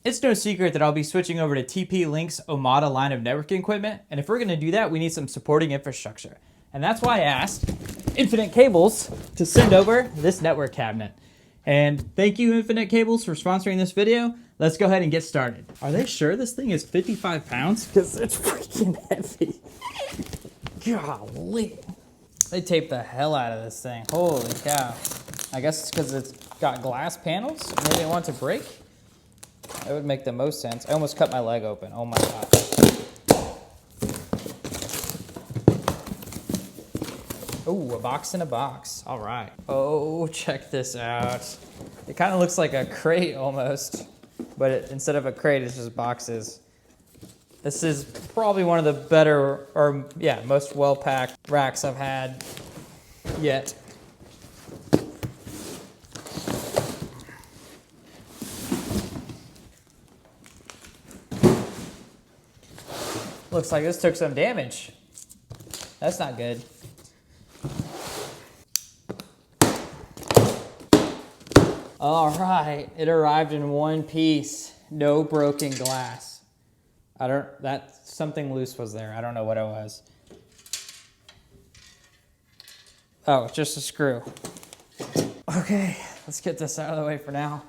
It's no secret that I'll be switching over to TP-Link's Omada line of networking equipment, and if we're going to do that, we need some supporting infrastructure. And that's why I asked Infinite Cables to send over this network cabinet. And thank you, Infinite Cables, for sponsoring this video. Let's go ahead and get started. Are they sure this thing is 55 pounds? Because it's freaking heavy. Golly. They taped the hell out of this thing. Holy cow. I guess it's because it's got glass panels. Maybe they want it to break. That would make the most sense. I almost cut my leg open. Oh my god. Oh, a box in a box. All right. Oh, check this out. It kind of looks like a crate almost, but instead of a crate, it's just boxes. This is probably one of the better, or yeah, most well-packed racks I've had yet. Looks like this took some damage. That's not good. All right, it arrived in one piece. No broken glass. Something loose was there. I don't know what it was. Oh, it's just a screw. Okay, let's get this out of the way for now.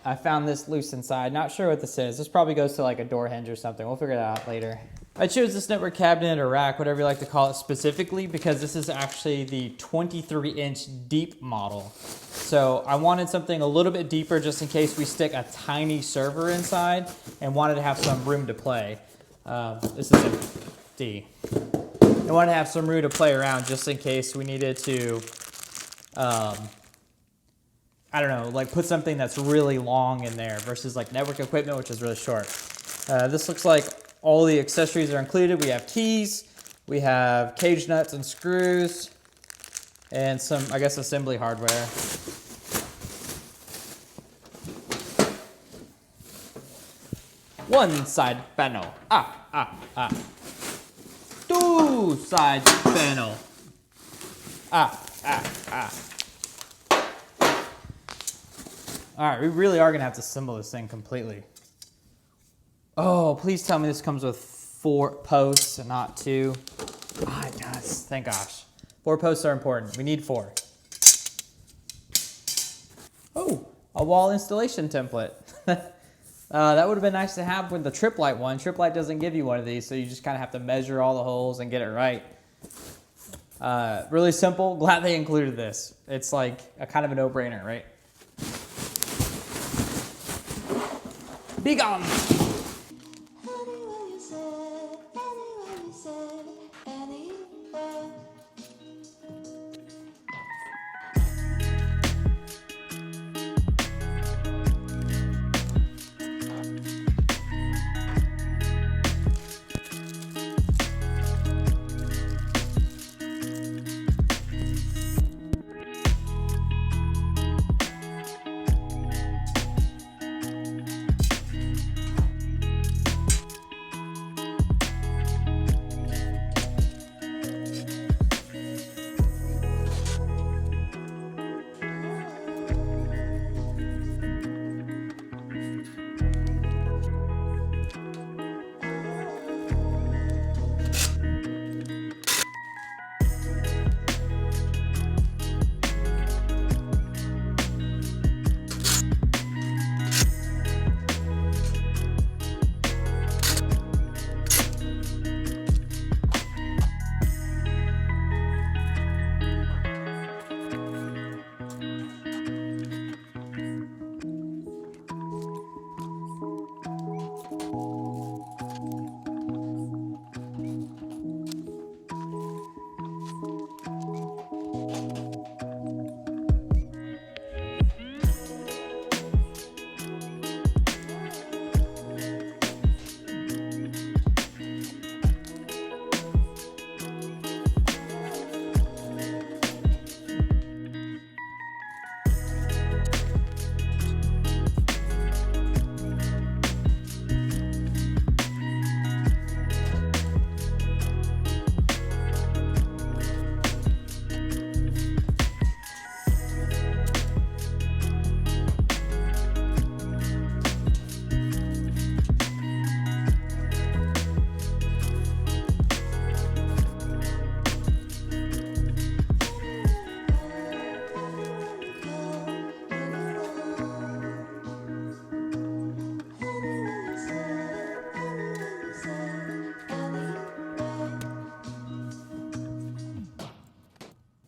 I found this loose inside. Not sure what this is. This probably goes to like a door hinge or something. We'll figure that out later. I chose this network cabinet or rack, whatever you like to call it, specifically because this is actually the 23-inch deep model. So I wanted something a little bit deeper just in case we stick a tiny server inside and wanted to have some room to play. This is a D. I wanted to have some room to play around just in case we needed to, I don't know, like put something that's really long in there versus like network equipment, which is really short. This looks like all the accessories are included. We have keys, we have cage nuts and screws, and some, I guess, assembly hardware. One side panel. Two side panel. All right, we really are gonna have to assemble this thing completely. Oh, please tell me this comes with 4 posts and not 2. Ah, it does, thank gosh. 4 posts are important, we need 4. Oh, a wall installation template. That would have been nice to have with the Trip Light one. Trip Light doesn't give you one of these, so you just kind of have to measure all the holes and get it right. Really simple, glad they included this. It's like a kind of a no-brainer, right? Be gone!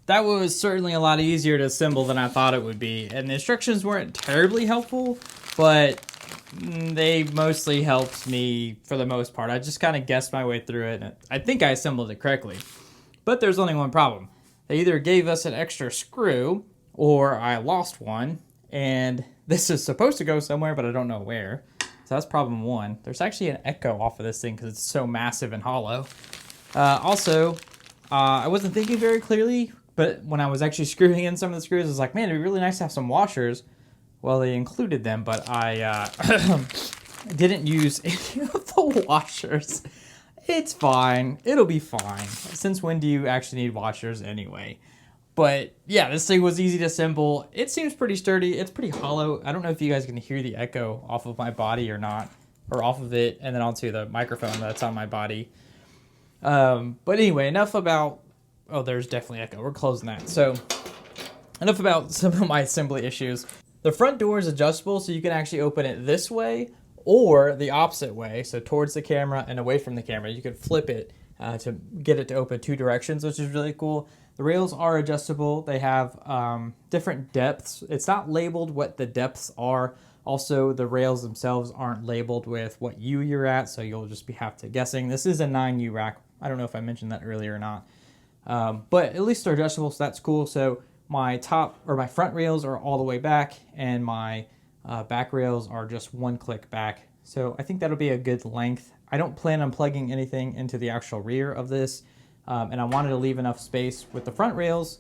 that was certainly a lot easier to assemble than I thought it would be. And the instructions weren't terribly helpful, but they mostly helped me for the most part. I just kind of guessed my way through it, and I think I assembled it correctly. But there's only one problem. They either gave us an extra screw, or I lost one, and this is supposed to go somewhere, but I don't know where. So that's problem one. There's actually an echo off of this thing because it's so massive and hollow. I wasn't thinking very clearly, but when I was actually screwing in some of the screws, I was like, man, it'd be really nice to have some washers. Well, they included them, but I didn't use any of the washers. It's fine. It'll be fine. Since when do you actually need washers anyway? But yeah, this thing was easy to assemble. It seems pretty sturdy. It's pretty hollow. I don't know if you guys can hear the echo off of my body or not, or off of it and then onto the microphone that's on my body. But anyway, enough about, oh, there's definitely echo. We're closing that. So enough about some of my assembly issues. The front door is adjustable, so you can actually open it this way or the opposite way, so towards the camera and away from the camera. You can flip it to get it to open two directions, which is really cool. The rails are adjustable. They have different depths. It's not labeled what the depths are. Also, the rails themselves aren't labeled with what U you're at, so you'll just have to guessing. This is a 9U rack. I don't know if I mentioned that earlier or not. But at least they're adjustable, so that's cool. So my front rails are all the way back, and my back rails are just one click back. So I think that'll be a good length. I don't plan on plugging anything into the actual rear of this, and I wanted to leave enough space with the front rails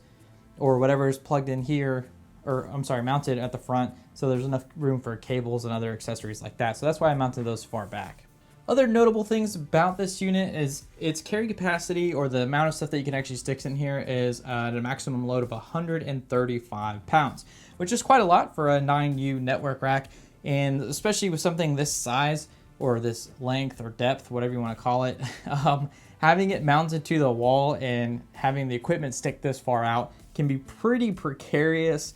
or whatever is plugged in here, or I'm sorry, mounted at the front, so there's enough room for cables and other accessories like that. So that's why I mounted those far back. Other notable things about this unit is its carry capacity, or the amount of stuff that you can actually stick in here, is at a maximum load of 135 pounds, which is quite a lot for a 9U network rack, and especially with something this size, or this length or depth, whatever you want to call it. Having it mounted to the wall and having the equipment stick this far out can be pretty precarious.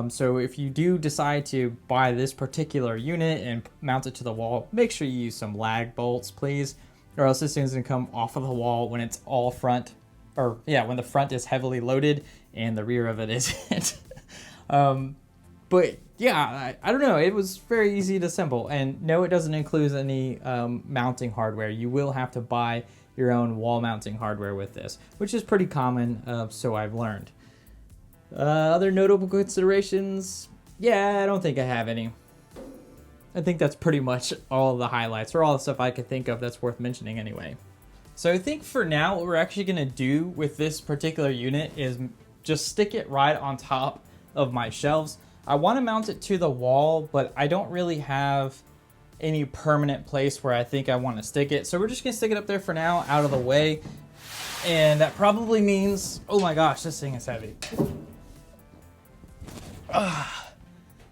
So if you do decide to buy this particular unit and mount it to the wall, make sure you use some lag bolts, please, or else this thing's gonna come off of the wall when it's all front, or yeah, when the front is heavily loaded and the rear of it isn't. But yeah, I don't know, it was very easy to assemble, and no, it doesn't include any mounting hardware. You will have to buy your own wall mounting hardware with this, which is pretty common, so I've learned. Other notable considerations, yeah, I don't think I have any. I think that's pretty much all the highlights, or all the stuff I could think of that's worth mentioning anyway. So I think for now, what we're actually gonna do with this particular unit is just stick it right on top of my shelves. I wanna mount it to the wall, but I don't really have any permanent place where I think I wanna stick it. So we're just gonna stick it up there for now, out of the way. And that probably means, oh my gosh, this thing is heavy.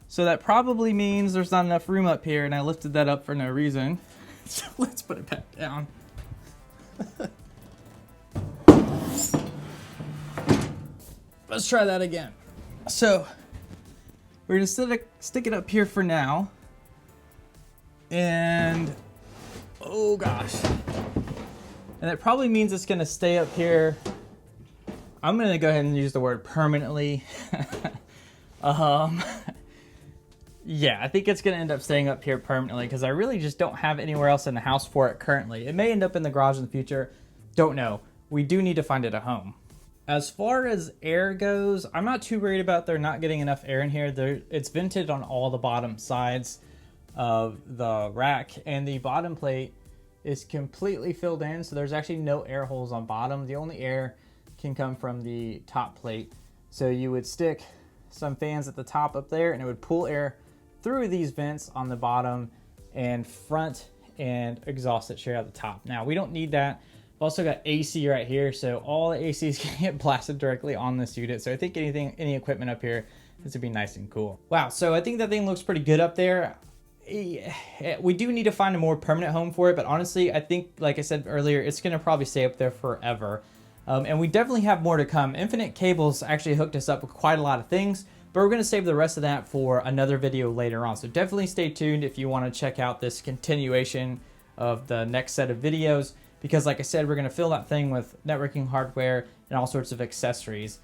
So that probably means there's not enough room up here, and I lifted that up for no reason. So let's put it back down. Let's try that again. So we're gonna stick it up here for now. And oh gosh. And it probably means it's gonna stay up here. I'm gonna go ahead and use the word permanently. Yeah, I think it's gonna end up staying up here permanently because I really just don't have anywhere else in the house for it currently. It may end up in the garage in the future, don't know. We do need to find it a home. As far as air goes, I'm not too worried about there not getting enough air in here. It's vented on all the bottom sides of the rack, and the bottom plate is completely filled in, so there's actually no air holes on bottom. The only air can come from the top plate. So you would stick some fans at the top up there, and it would pull air through these vents on the bottom and front and exhaust it straight out the top. Now, we don't need that. I've also got AC right here, so all the AC is gonna get blasted directly on this unit. So I think any equipment up here, this would be nice and cool. Wow, so I think that thing looks pretty good up there. We do need to find a more permanent home for it, but honestly, I think, like I said earlier, it's gonna probably stay up there forever. And we definitely have more to come. Infinite Cables actually hooked us up with quite a lot of things, but we're gonna save the rest of that for another video later on. So definitely stay tuned if you wanna check out this continuation of the next set of videos, because like I said, we're gonna fill that thing with networking hardware and all sorts of accessories.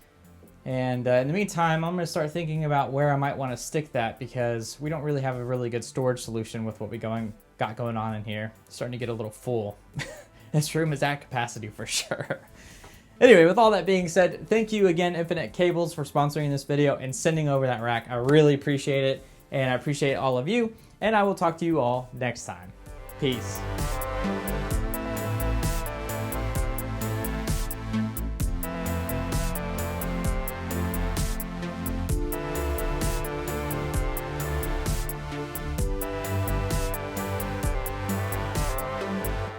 And in the meantime, I'm gonna start thinking about where I might wanna stick that, because we don't really have a really good storage solution with what we got going on in here. It's starting to get a little full. This room is at capacity for sure. Anyway, with all that being said, thank you again, Infinite Cables, for sponsoring this video and sending over that rack. I really appreciate it, and I appreciate all of you, and I will talk to you all next time. Peace.